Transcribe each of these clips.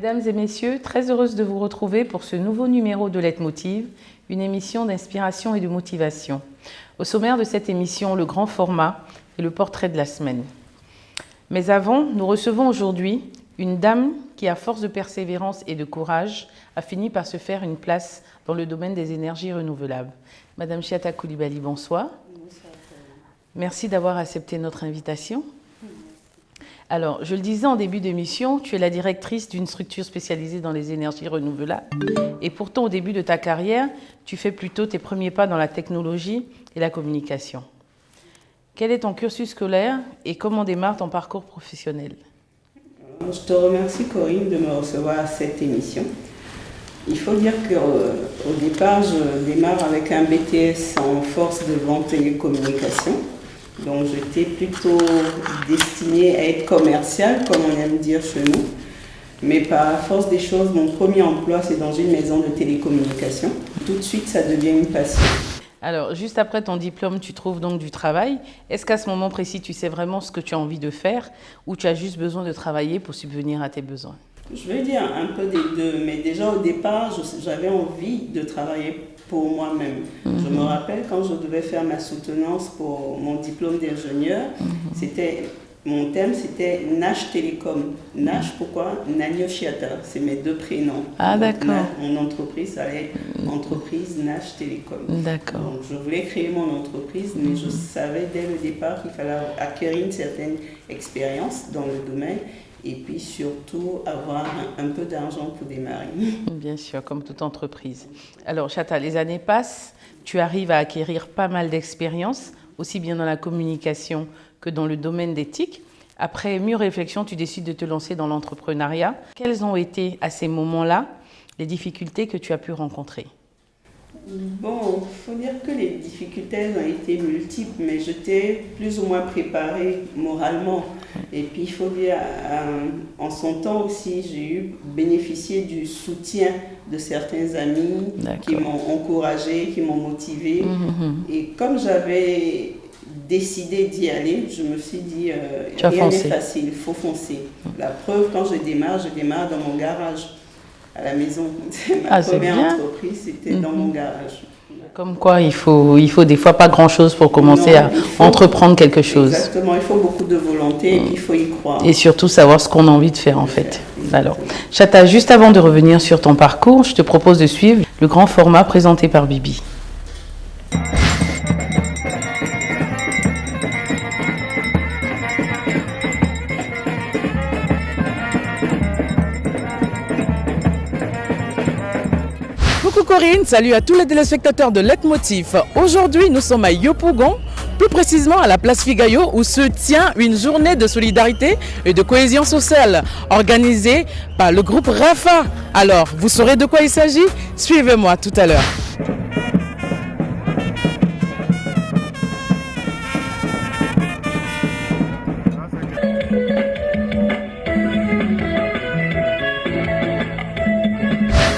Mesdames et messieurs, très heureuse de vous retrouver pour ce nouveau numéro de Leitmotiv, une émission d'inspiration et de motivation. Au sommaire de cette émission, le grand format et le portrait de la semaine. Mais avant, nous recevons aujourd'hui une dame qui, à force de persévérance et de courage, a fini par se faire une place dans le domaine des énergies renouvelables. Madame Chiata Koulibaly, bonsoir. Bonsoir. Merci d'avoir accepté notre invitation. Alors, je le disais en début d'émission, tu es la directrice d'une structure spécialisée dans les énergies renouvelables. Et pourtant, au début de ta carrière, tu fais plutôt tes premiers pas dans la technologie et la communication. Quel est ton cursus scolaire et comment démarre ton parcours professionnel? Je te remercie, Corinne, de me recevoir à cette émission. Il faut dire qu'au départ, je démarre avec un BTS en force de vente et communication. Donc j'étais plutôt destinée à être commerciale, comme on aime dire chez nous. Mais par la force des choses, mon premier emploi, c'est dans une maison de télécommunications. Tout de suite, ça devient une passion. Alors, juste après ton diplôme, tu trouves donc du travail. Est-ce qu'à ce moment précis, tu sais vraiment ce que tu as envie de faire ou tu as juste besoin de travailler pour subvenir à tes besoins? Je vais dire un peu des deux, mais déjà au départ, j'avais envie de travailler pour moi-même. Je me rappelle quand je devais faire ma soutenance pour mon diplôme d'ingénieur, mon thème c'était Nash Télécom. Nash, pourquoi? Nanyo Chiata, c'est mes deux prénoms. Ah d'accord. Mon entreprise, ça allait entreprise Nash Télécom. D'accord. Donc je voulais créer mon entreprise, mais je savais dès le départ qu'il fallait acquérir une certaine expérience dans le domaine. Et puis surtout avoir un peu d'argent pour démarrer. Bien sûr, comme toute entreprise. Alors Chiata, les années passent, tu arrives à acquérir pas mal d'expérience, aussi bien dans la communication que dans le domaine d'éthique. Après mûre réflexion, tu décides de te lancer dans l'entrepreneuriat. Quelles ont été à ces moments-là les difficultés que tu as pu rencontrer? Bon, il faut dire que les difficultés ont été multiples, mais j'étais plus ou moins préparée moralement. Et puis il faut dire, en son temps aussi, j'ai bénéficié du soutien de certains amis qui m'ont encouragée, qui m'ont motivée. Et comme j'avais décidé d'y aller, je me suis dit, rien n'est facile, il faut foncer. La preuve, quand je démarre dans mon garage. À la maison. Ma première entreprise, c'était dans mon garage. Comme quoi, il faut des fois pas grand-chose pour commencer à entreprendre quelque chose. Exactement, il faut beaucoup de volonté et puis il faut y croire. Et surtout savoir ce qu'on a envie de faire en fait. Alors, Chiata, juste avant de revenir sur ton parcours, je te propose de suivre le grand format présenté par Bibi. Corinne, salut à tous les téléspectateurs de Leitmotiv. Aujourd'hui, nous sommes à Yopougon, plus précisément à la place Figayo, où se tient une journée de solidarité et de cohésion sociale organisée par le groupe Rafa. Alors, vous saurez de quoi il s'agit? Suivez-moi tout à l'heure.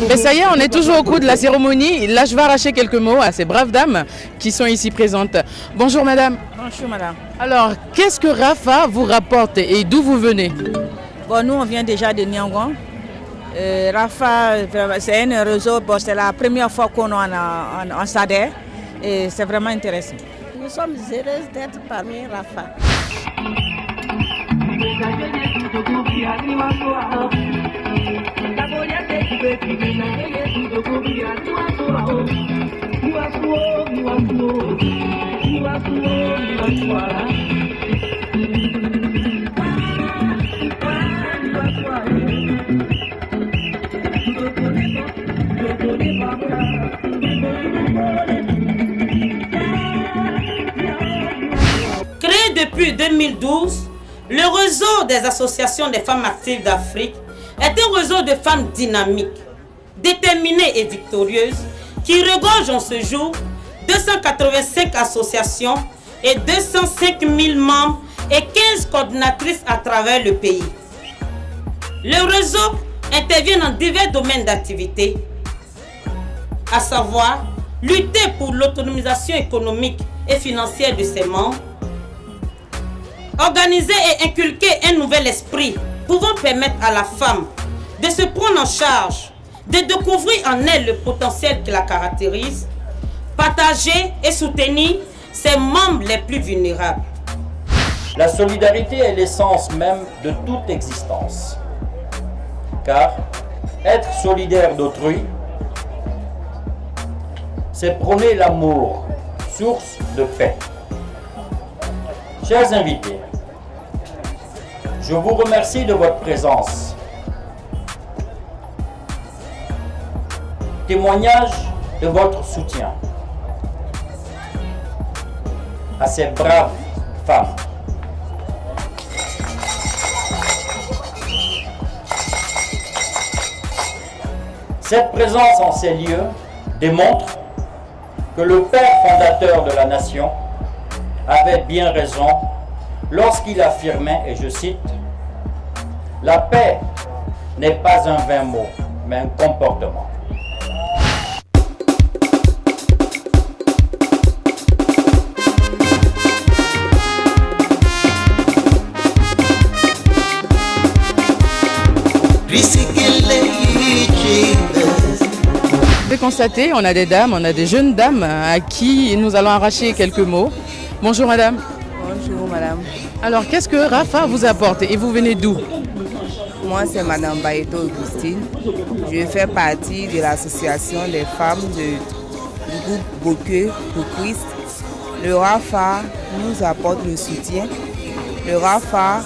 Mais ça y est, on est toujours au cours de la cérémonie. Là, je vais arracher quelques mots à ces braves dames qui sont ici présentes. Bonjour madame. Bonjour madame. Alors, qu'est-ce que Rafa vous rapporte et d'où vous venez? Bon, nous, on vient déjà de Niangon. Rafa, c'est un réseau, bon, c'est la première fois qu'on en s'adhère et c'est vraiment intéressant. Nous sommes heureuses d'être parmi Rafa. Créé depuis 2012, le réseau des associations des femmes actives d'Afrique est un réseau de femmes dynamiques, déterminées et victorieuses qui regorge en ce jour 285 associations et 205 000 membres et 15 coordinatrices à travers le pays. Le réseau intervient dans divers domaines d'activité, à savoir lutter pour l'autonomisation économique et financière de ses membres, organiser et inculquer un nouvel esprit pouvant permettre à la femme de se prendre en charge, de découvrir en elle le potentiel qui la caractérise, partager et soutenir ses membres les plus vulnérables. La solidarité est l'essence même de toute existence. Car être solidaire d'autrui, c'est prôner l'amour, source de paix. Chers invités, je vous remercie de votre présence. Témoignage de votre soutien à ces braves femmes. Cette présence en ces lieux démontre que le père fondateur de la nation avait bien raison lorsqu'il affirmait, et je cite, « La paix n'est pas un vain mot, mais un comportement ». Vous pouvez constater, on a des dames, on a des jeunes dames à qui nous allons arracher quelques mots. Bonjour madame. Bonjour madame. Alors qu'est-ce que Rafa vous apporte et vous venez d'où? Moi c'est madame Bayeto Augustine. Je fais partie de l'association des femmes du groupe Bocuse pour Christ. Le Rafa nous apporte le soutien. Le Rafa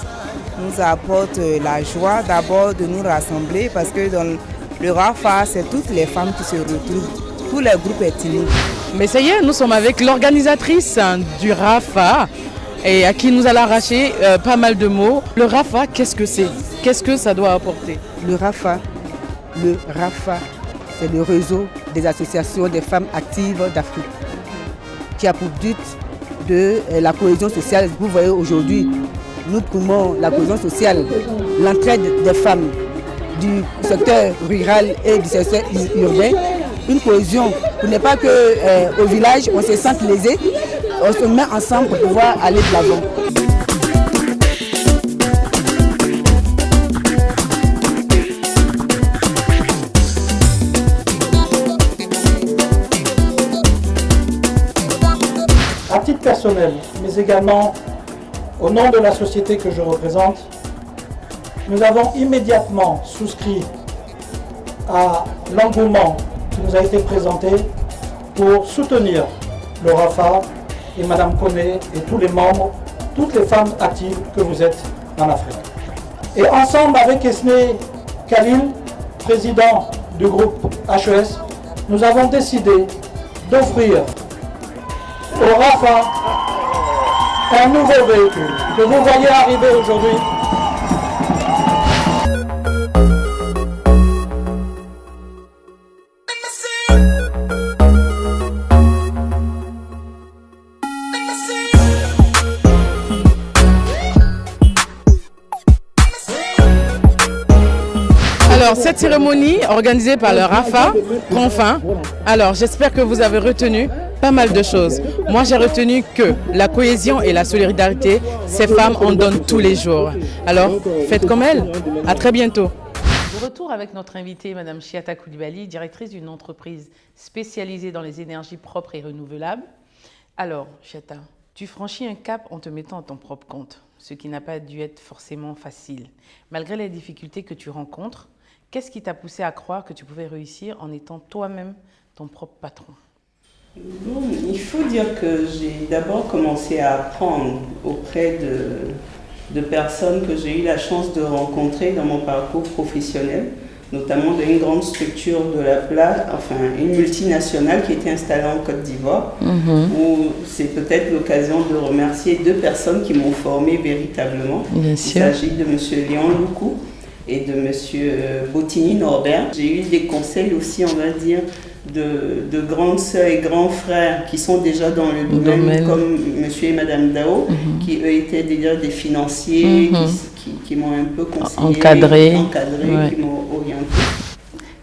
nous apporte la joie d'abord de nous rassembler parce que dans le Rafa, c'est toutes les femmes qui se retrouvent, tous les groupes ethniques. Mais ça y est, nous sommes avec l'organisatrice du Rafa et à qui nous allons arracher pas mal de mots. Le Rafa, qu'est-ce que c'est? Qu'est-ce que ça doit apporter? Le Rafa, c'est le réseau des associations des femmes actives d'Afrique qui a pour but de la cohésion sociale. Vous voyez aujourd'hui, nous promouvons la cohésion sociale, l'entraide des femmes du secteur rural et du secteur urbain, une cohésion pour ne pas qu'au village on se sente lésé, on se met ensemble pour pouvoir aller de l'avant. À titre personnel, mais également au nom de la société que je représente, nous avons immédiatement souscrit à l'engouement qui nous a été présenté pour soutenir le Rafa et Madame Koné et tous les membres, toutes les femmes actives que vous êtes en Afrique. Et ensemble avec Esme Khalil, président du groupe HES, nous avons décidé d'offrir au Rafa un nouveau véhicule que vous voyez arriver aujourd'hui. Alors, cette cérémonie organisée par le Rafa prend fin. Alors, j'espère que vous avez retenu pas mal de choses. Moi, j'ai retenu que la cohésion et la solidarité, ces femmes en donnent tous les jours. Alors, faites comme elles. À très bientôt. De retour avec notre invitée, Madame Chiata Koulibaly, directrice d'une entreprise spécialisée dans les énergies propres et renouvelables. Alors, Chiata, tu franchis un cap en te mettant à ton propre compte, ce qui n'a pas dû être forcément facile. Malgré les difficultés que tu rencontres, qu'est-ce qui t'a poussé à croire que tu pouvais réussir en étant toi-même ton propre patron? Bon, il faut dire que j'ai d'abord commencé à apprendre auprès de personnes que j'ai eu la chance de rencontrer dans mon parcours professionnel, notamment dans une grande structure de la place, enfin une multinationale qui était installée en Côte d'Ivoire, où c'est peut-être l'occasion de remercier deux personnes qui m'ont formé véritablement. Bien Il sûr. s'agit de M. Léon Loukou et de M. Bottini Norbert. J'ai eu des conseils aussi, on va dire, de grandes sœurs et grands frères qui sont déjà dans le domaine, comme M. et Mme Dao, qui eux étaient déjà des financiers, qui m'ont un peu conseillé, Encadré, qui m'ont orienté.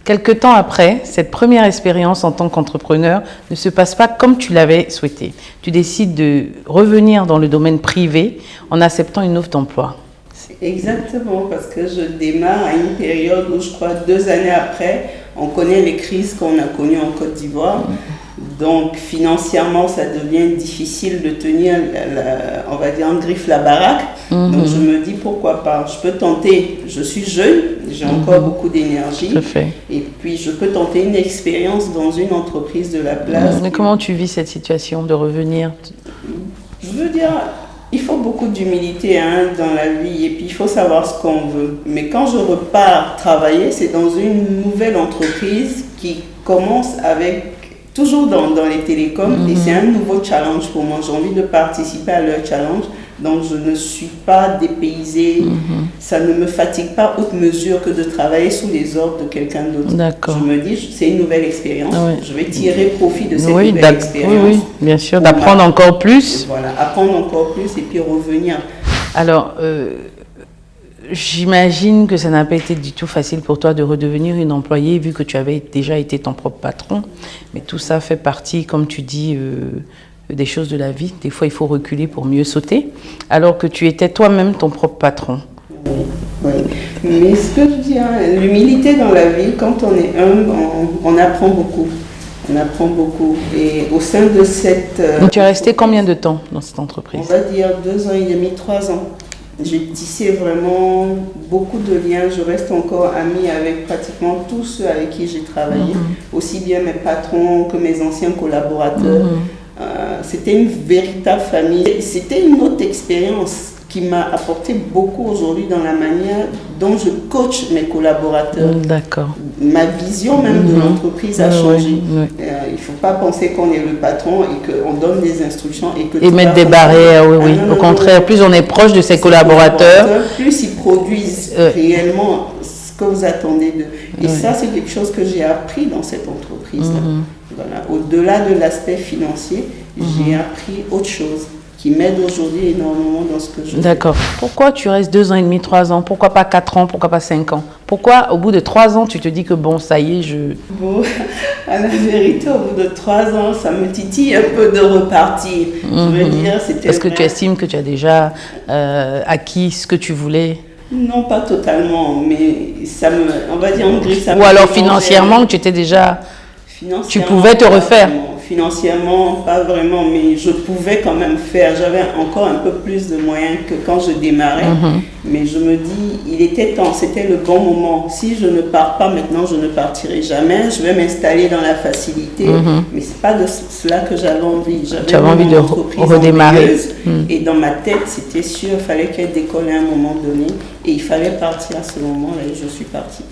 Quelque temps après, cette première expérience en tant qu'entrepreneur ne se passe pas comme tu l'avais souhaité. Tu décides de revenir dans le domaine privé en acceptant une offre d'emploi. Exactement, parce que je démarre à une période où je crois 2 années après, on connaît les crises qu'on a connues en Côte d'Ivoire. Donc financièrement, ça devient difficile de tenir, on va dire, en griffe la baraque. Donc je me dis pourquoi pas. Je peux tenter, je suis jeune, j'ai encore beaucoup d'énergie. Et puis je peux tenter une expérience dans une entreprise de la place. Mais comment tu vis cette situation de revenir? Je veux dire, il faut beaucoup d'humilité dans la vie et puis il faut savoir ce qu'on veut. Mais quand je repars travailler, c'est dans une nouvelle entreprise qui commence avec, toujours dans les télécoms, et c'est un nouveau challenge pour moi. J'ai envie de participer à leur challenge, donc je ne suis pas dépaysée. Ça ne me fatigue pas autre mesure que de travailler sous les ordres de quelqu'un d'autre. Je me dis, c'est une nouvelle expérience, je vais tirer profit de cette nouvelle expérience. Oui, bien sûr, d'apprendre encore plus. Voilà, apprendre encore plus et puis revenir. Alors, j'imagine que ça n'a pas été du tout facile pour toi de redevenir une employée vu que tu avais déjà été ton propre patron. Mais tout ça fait partie, comme tu dis, des choses de la vie. Des fois, il faut reculer pour mieux sauter. Alors que tu étais toi-même ton propre patron. Oui. Mais ce que je dis, l'humilité dans la vie, quand on est humble, on apprend beaucoup. On apprend beaucoup. Et au sein de cette... Donc tu es resté combien de temps dans cette entreprise? On va dire 2 ans et demi, 3 ans. J'ai tissé vraiment beaucoup de liens. Je reste encore amie avec pratiquement tous ceux avec qui j'ai travaillé, aussi bien mes patrons que mes anciens collaborateurs. C'était une véritable famille. C'était une autre expérience qui m'a apporté beaucoup aujourd'hui dans la manière dont je coach mes collaborateurs. D'accord. Ma vision même de l'entreprise a changé. Il ne faut pas penser qu'on est le patron et qu'on donne des instructions et que... Et mettre des barrières, Au contraire, plus on est proche de ses collaborateurs, plus ils produisent réellement ce que vous attendez d'eux. Et ça, c'est quelque chose que j'ai appris dans cette entreprise. Voilà. Au-delà de l'aspect financier, j'ai appris autre chose qui m'aide aujourd'hui énormément dans ce que je fais. D'accord. Pourquoi tu restes 2 ans et demi, 3 ans? Pourquoi pas 4 ans? Pourquoi pas 5 ans? Pourquoi au bout de 3 ans, tu te dis que bon, ça y est, Bon, à la vérité, au bout de 3 ans, ça me titille un peu de repartir. Je veux dire, c'était... Est-ce que tu estimes que tu as déjà acquis ce que tu voulais? Non, pas totalement, mais ça me... On va dire en gris, ça me... Ou alors financièrement, tu étais déjà... Tu pouvais te refaire? Financièrement, pas vraiment, mais je pouvais quand même faire. J'avais encore un peu plus de moyens que quand je démarrais. Mais je me dis, il était temps, c'était le bon moment. Si je ne pars pas maintenant, je ne partirai jamais. Je vais m'installer dans la facilité. Mais ce n'est pas de cela que j'avais envie. Tu avais envie de redémarrer. Et dans ma tête, c'était sûr, il fallait qu'elle décolle à un moment donné. Et il fallait partir à ce moment-là et je suis partie.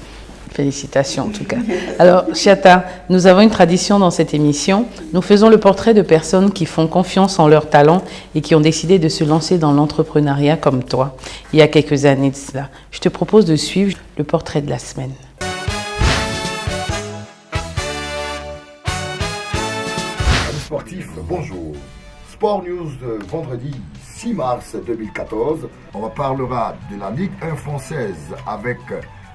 Félicitations en tout cas. Alors, Chiata, nous avons une tradition dans cette émission. Nous faisons le portrait de personnes qui font confiance en leurs talents et qui ont décidé de se lancer dans l'entrepreneuriat comme toi, il y a quelques années de cela. Je te propose de suivre le portrait de la semaine. Amis sportifs, bonjour. Sport News de vendredi 6 mars 2014. On parlera de la Ligue 1 française avec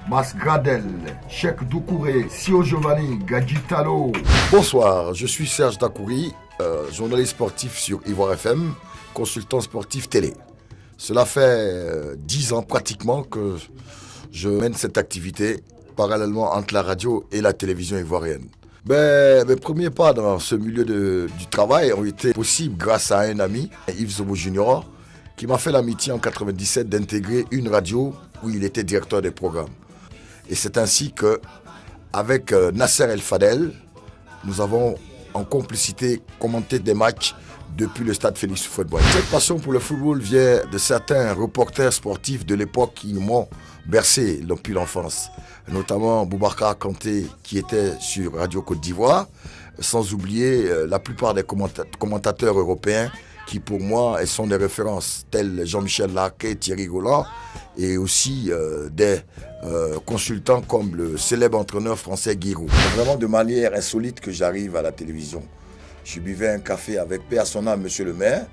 Mas Gradel, Cheikh Doucouré, Sio Giovanni, Gadjitalo. Bonsoir, je suis Serge Dakouri, journaliste sportif sur Ivoire FM, consultant sportif télé. Cela fait 10 ans pratiquement que je mène cette activité parallèlement entre la radio et la télévision ivoirienne. Mes premiers pas dans ce milieu du travail ont été possibles grâce à un ami, Yves Zobo Junior, qui m'a fait l'amitié en 1997 d'intégrer une radio où il était directeur des programmes. Et c'est ainsi que, avec Nasser El Fadel, nous avons en complicité commenté des matchs depuis le stade Félix Houphouët-Boigny. Cette passion pour le football vient de certains reporters sportifs de l'époque qui m'ont bercé depuis l'enfance, notamment Boubacar Kanté qui était sur Radio Côte d'Ivoire, sans oublier la plupart des commentateurs européens qui pour moi sont des références, tels Jean-Michel Larquet, Thierry Roland, et aussi des consultants comme le célèbre entraîneur français Giroud. C'est vraiment de manière insolite que j'arrive à la télévision. Je buvais un café avec paix à son âme, monsieur le maire,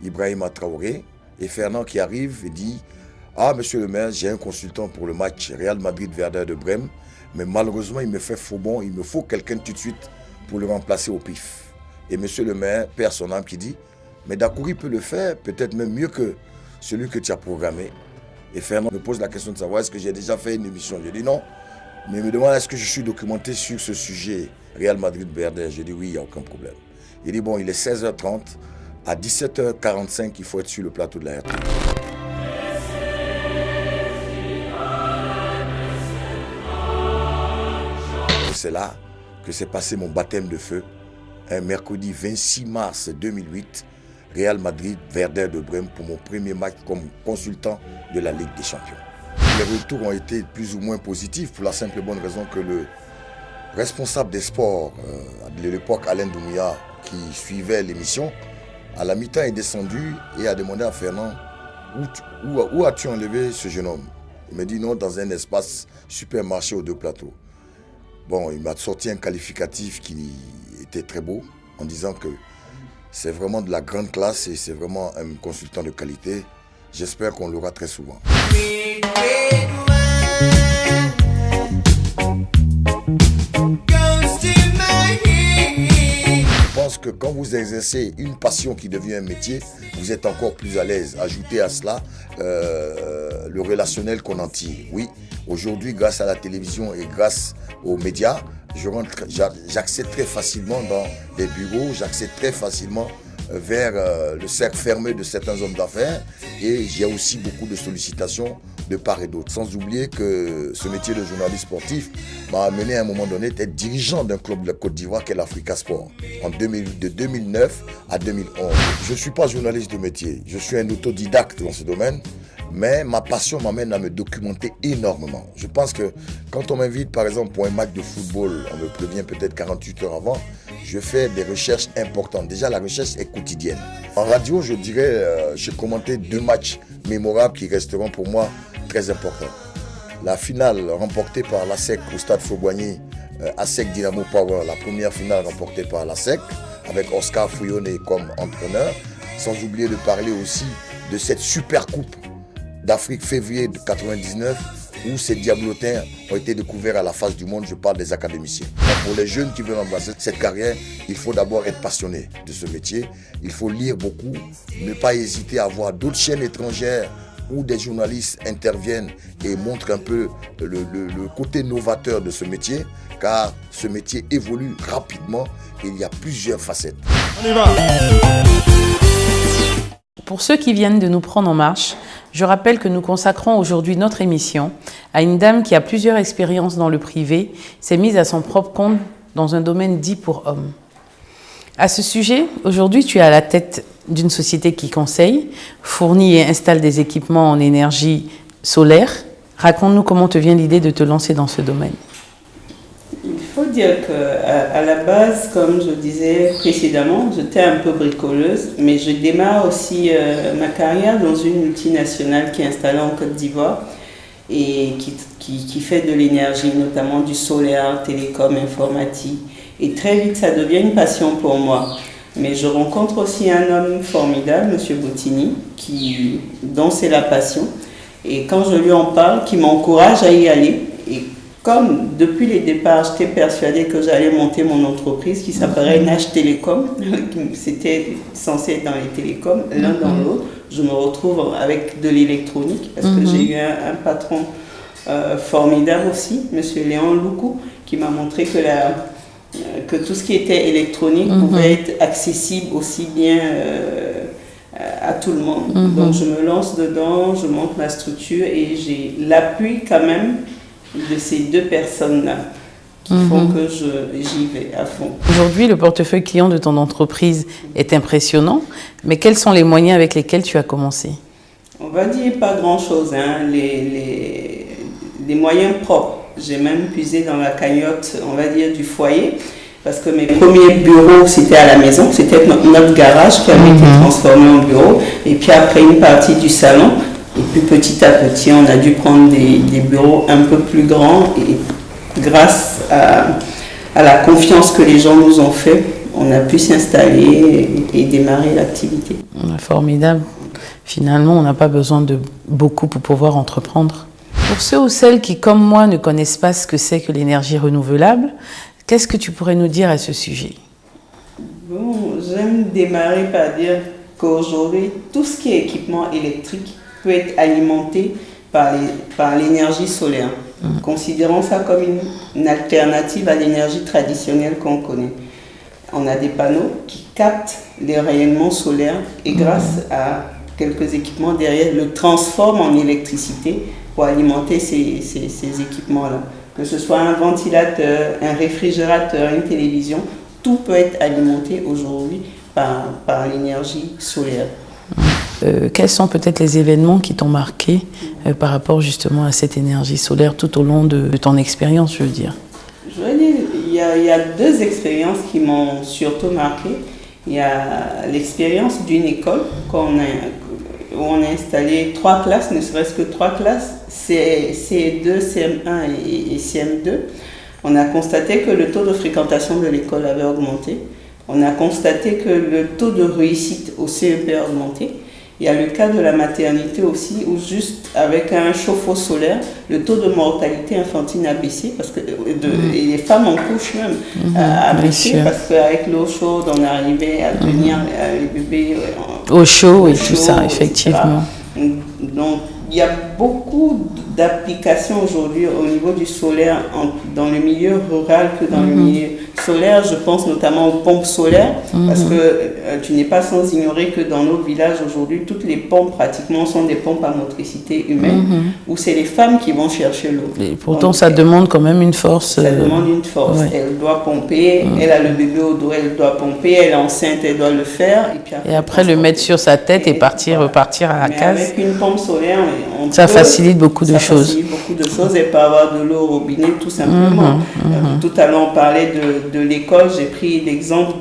Ibrahima Traoré, et Fernand qui arrive et dit « Ah, monsieur le maire, j'ai un consultant pour le match Real Madrid-Werder de Brême, mais malheureusement, il me fait faux bon, il me faut quelqu'un tout de suite pour le remplacer au pif. » Et monsieur le maire, paix à son âme, qui dit « Mais Dakouri peut le faire, peut-être même mieux que celui que tu as programmé. » Et Fernand me pose la question de savoir est-ce que j'ai déjà fait une émission. Je dis non. Mais il me demande est-ce que je suis documenté sur ce sujet, Real Madrid-Verder. Je dis oui, il n'y a aucun problème. Il dit bon, il est 16h30. À 17h45, il faut être sur le plateau de la RT. C'est là que s'est passé mon baptême de feu, un mercredi 26 mars 2008, Real Madrid-Verder de Brême pour mon premier match comme consultant de la Ligue des Champions. Les retours ont été plus ou moins positifs pour la simple et bonne raison que le responsable des sports de l'époque, Alain Doumia, qui suivait l'émission, à la mi-temps est descendu et a demandé à Fernand où as-tu enlevé ce jeune homme? Il m'a dit non, dans un espace supermarché aux deux plateaux. Bon, il m'a sorti un qualificatif qui était très beau en disant que c'est vraiment de la grande classe et c'est vraiment un consultant de qualité. J'espère qu'on l'aura très souvent. Je pense que quand vous exercez une passion qui devient un métier, vous êtes encore plus à l'aise. Ajoutez à cela le relationnel qu'on en tire. Oui, aujourd'hui, grâce à la télévision et grâce aux médias, j'accède très facilement dans des bureaux, j'accède très facilement vers le cercle fermé de certains hommes d'affaires et j'ai aussi beaucoup de sollicitations de part et d'autre. Sans oublier que ce métier de journaliste sportif m'a amené à un moment donné à être dirigeant d'un club de la Côte d'Ivoire qui est l'Africa Sport de 2009 à 2011. Je ne suis pas journaliste de métier, je suis un autodidacte dans ce domaine. Mais ma passion m'amène à me documenter énormément. Je pense que quand on m'invite par exemple pour un match de football, on me prévient peut-être 48 heures avant, je fais des recherches importantes. Déjà la recherche est quotidienne. En radio, je dirais, j'ai commenté 2 matchs mémorables qui resteront pour moi très importants. La finale remportée par la SEC au stade Fauboigny, ASEC Dynamo Power, la première finale remportée par la SEC, avec Oscar Fouillonné comme entraîneur, sans oublier de parler aussi de cette super coupe d'Afrique février de 99 où ces diablotins ont été découverts à la face du monde, je parle des académiciens. Donc pour les jeunes qui veulent embrasser cette carrière, il faut d'abord être passionné de ce métier, il faut lire beaucoup, ne pas hésiter à voir d'autres chaînes étrangères où des journalistes interviennent et montrent un peu le côté novateur de ce métier, car ce métier évolue rapidement et il y a plusieurs facettes. On y va. Pour ceux qui viennent de nous prendre en marche, je rappelle que nous consacrons aujourd'hui notre émission à une dame qui a plusieurs expériences dans le privé, s'est mise à son propre compte dans un domaine dit pour hommes. À ce sujet, aujourd'hui, tu es à la tête d'une société qui conseille, fournit et installe des équipements en énergie solaire. Raconte-nous comment te vient l'idée de te lancer dans ce domaine. Il faut dire qu'à la base, comme je disais précédemment, j'étais un peu bricoleuse, mais je démarre aussi ma carrière dans une multinationale qui est installée en Côte d'Ivoire et qui fait de l'énergie, notamment du solaire, télécom, informatique. Et très vite, ça devient une passion pour moi. Mais je rencontre aussi un homme formidable, M. Bottini, dont c'est la passion. Et quand je lui en parle, qui m'encourage à y aller. Et comme depuis les départs, j'étais persuadée que j'allais monter mon entreprise qui s'appellerait Nash Télécom. C'était censé être dans les télécoms, l'un dans l'autre. Je me retrouve avec de l'électronique parce que j'ai eu un patron formidable aussi, M. Léon Loukou, qui m'a montré que tout ce qui était électronique pouvait être accessible aussi bien à tout le monde. Donc je me lance dedans, je monte ma structure et j'ai l'appui quand même de ces 2 personnes-là qui font que j'y vais à fond. Aujourd'hui, le portefeuille client de ton entreprise est impressionnant, mais quels sont les moyens avec lesquels tu as commencé? On va dire pas grand-chose, hein. Les moyens propres. J'ai même puisé dans la cagnotte, on va dire, du foyer, parce que mes premiers bureaux, c'était à la maison, c'était notre garage qui avait été transformé en bureau, et puis après une partie du salon, et puis petit à petit, on a dû prendre des bureaux un peu plus grands, et grâce à la confiance que les gens nous ont fait, on a pu s'installer et démarrer l'activité. Formidable. Finalement, on n'a pas besoin de beaucoup pour pouvoir entreprendre. Pour ceux ou celles qui, comme moi, ne connaissent pas ce que c'est que l'énergie renouvelable, qu'est-ce que tu pourrais nous dire à ce sujet? Bon, j'aime démarrer par dire qu'aujourd'hui, tout ce qui est équipement électrique peut être alimenté par l'énergie solaire, considérant ça comme une alternative à l'énergie traditionnelle qu'on connaît. On a des panneaux qui captent les rayonnements solaires et grâce à quelques équipements derrière, le transforment en électricité pour alimenter ces équipements-là. Que ce soit un ventilateur, un réfrigérateur, une télévision, tout peut être alimenté aujourd'hui par l'énergie solaire. Quels sont peut-être les événements qui t'ont marqué par rapport justement à cette énergie solaire tout au long de ton expérience, je veux dire? Je veux dire, il y a deux expériences qui m'ont surtout marqué. Il y a l'expérience d'une école où on a installé 3 classes, ne serait-ce que 3 classes, CE2, CM1 et CM2. On a constaté que le taux de fréquentation de l'école avait augmenté. On a constaté que le taux de réussite au CEP a augmenté. Il y a le cas de la maternité aussi, où juste avec un chauffe-eau solaire, le taux de mortalité infantile a baissé, parce que et les femmes en couche même a baissé, parce qu'avec l'eau chaude, on arrivait à tenir les bébés au chaud et tout ça, effectivement. Donc, il y a beaucoup d'applications aujourd'hui au niveau du solaire dans le milieu rural que dans le milieu solaire. Je pense notamment aux pompes solaires, parce que tu n'es pas sans ignorer que dans nos villages aujourd'hui, toutes les pompes pratiquement sont des pompes à motricité humaine, où c'est les femmes qui vont chercher l'eau. Et pourtant, donc, ça demande quand même une force. Ça demande une force. Ouais. Elle doit pomper, elle a le bébé au dos, elle doit pomper, elle est enceinte, elle doit le faire. Et après le mettre sur sa tête et repartir à la case. Avec une pompe solaire, ça facilite beaucoup de choses. Ça facilite beaucoup de choses. Elle peut avoir de l'eau au robinet, tout simplement. Tout à l'heure, on parlait de l'école. J'ai pris l'exemple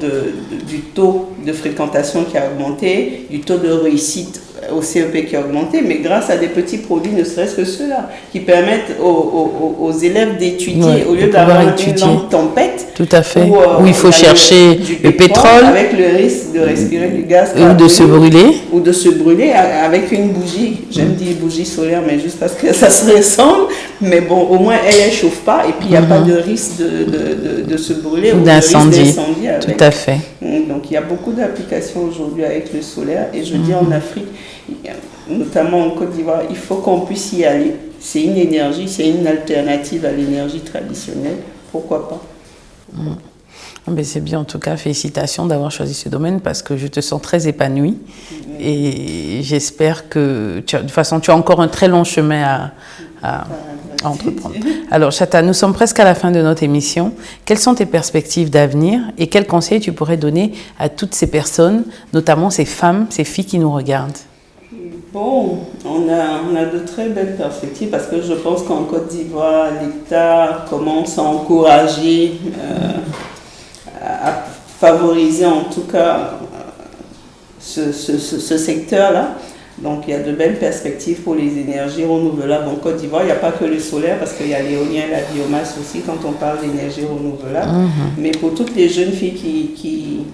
du taux de fréquentation qui a augmenté, du taux de réussite au CEP qui a augmenté, mais grâce à des petits produits, ne serait-ce que ceux-là, qui permettent aux élèves d'étudier, au lieu d'avoir une longue tempête. Tout à fait. Où il faut chercher le pétrole. Avec le risque de respirer du gaz. Ou de se brûler. Ou de se brûler avec une bougie. J'aime dire bougie solaire, mais juste parce que ça se ressemble. Mais bon, au moins, elle ne chauffe pas et puis il n'y a pas de risque de se brûler ou d'incendie. Tout à fait. Donc, il y a beaucoup d'applications aujourd'hui avec le solaire. Et je dis en Afrique, notamment en Côte d'Ivoire, il faut qu'on puisse y aller. C'est une énergie, c'est une alternative à l'énergie traditionnelle. Pourquoi pas? Mais c'est bien, en tout cas, félicitations d'avoir choisi ce domaine parce que je te sens très épanouie et j'espère que, de toute façon, tu as encore un très long chemin à entreprendre. Alors, Chata, nous sommes presque à la fin de notre émission. Quelles sont tes perspectives d'avenir et quels conseils tu pourrais donner à toutes ces personnes, notamment ces femmes, ces filles qui nous regardent? Bon, on a de très belles perspectives parce que je pense qu'en Côte d'Ivoire, l'État commence à encourager, à favoriser en tout cas ce secteur-là. Donc il y a de belles perspectives pour les énergies renouvelables en Côte d'Ivoire. Il n'y a pas que le solaire parce qu'il y a l'éolien et la biomasse aussi quand on parle d'énergie renouvelable. Mais pour toutes les jeunes filles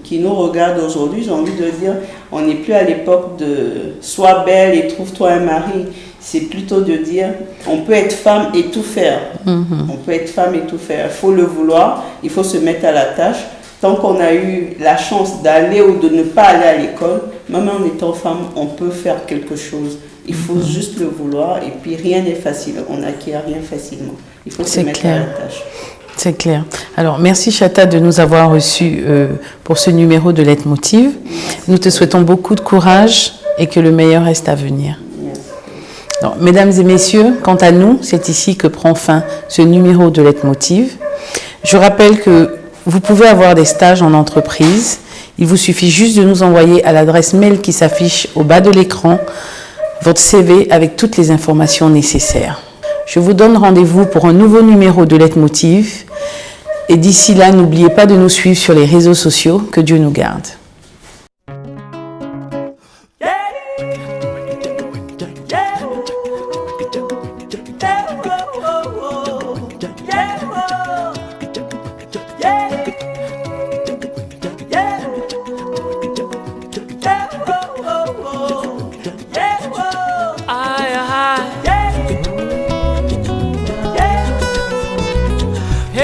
qui nous regardent aujourd'hui, j'ai envie de dire, on n'est plus à l'époque de « sois belle et trouve-toi un mari ». C'est plutôt de dire, on peut être femme et tout faire. On peut être femme et tout faire. Il faut le vouloir, il faut se mettre à la tâche. Tant qu'on a eu la chance d'aller ou de ne pas aller à l'école, même en étant femme, on peut faire quelque chose. Il faut juste le vouloir et puis rien n'est facile. On n'acquiert rien facilement. Il faut se mettre à la tâche. C'est clair. Alors, merci Chata de nous avoir reçus pour ce numéro de Leitmotiv. Nous te souhaitons beaucoup de courage et que le meilleur reste à venir. Alors, mesdames et messieurs, quant à nous, c'est ici que prend fin ce numéro de Leitmotiv. Je rappelle que vous pouvez avoir des stages en entreprise. Il vous suffit juste de nous envoyer à l'adresse mail qui s'affiche au bas de l'écran votre CV avec toutes les informations nécessaires. Je vous donne rendez-vous pour un nouveau numéro de Leitmotiv. Et d'ici là, n'oubliez pas de nous suivre sur les réseaux sociaux. Que Dieu nous garde.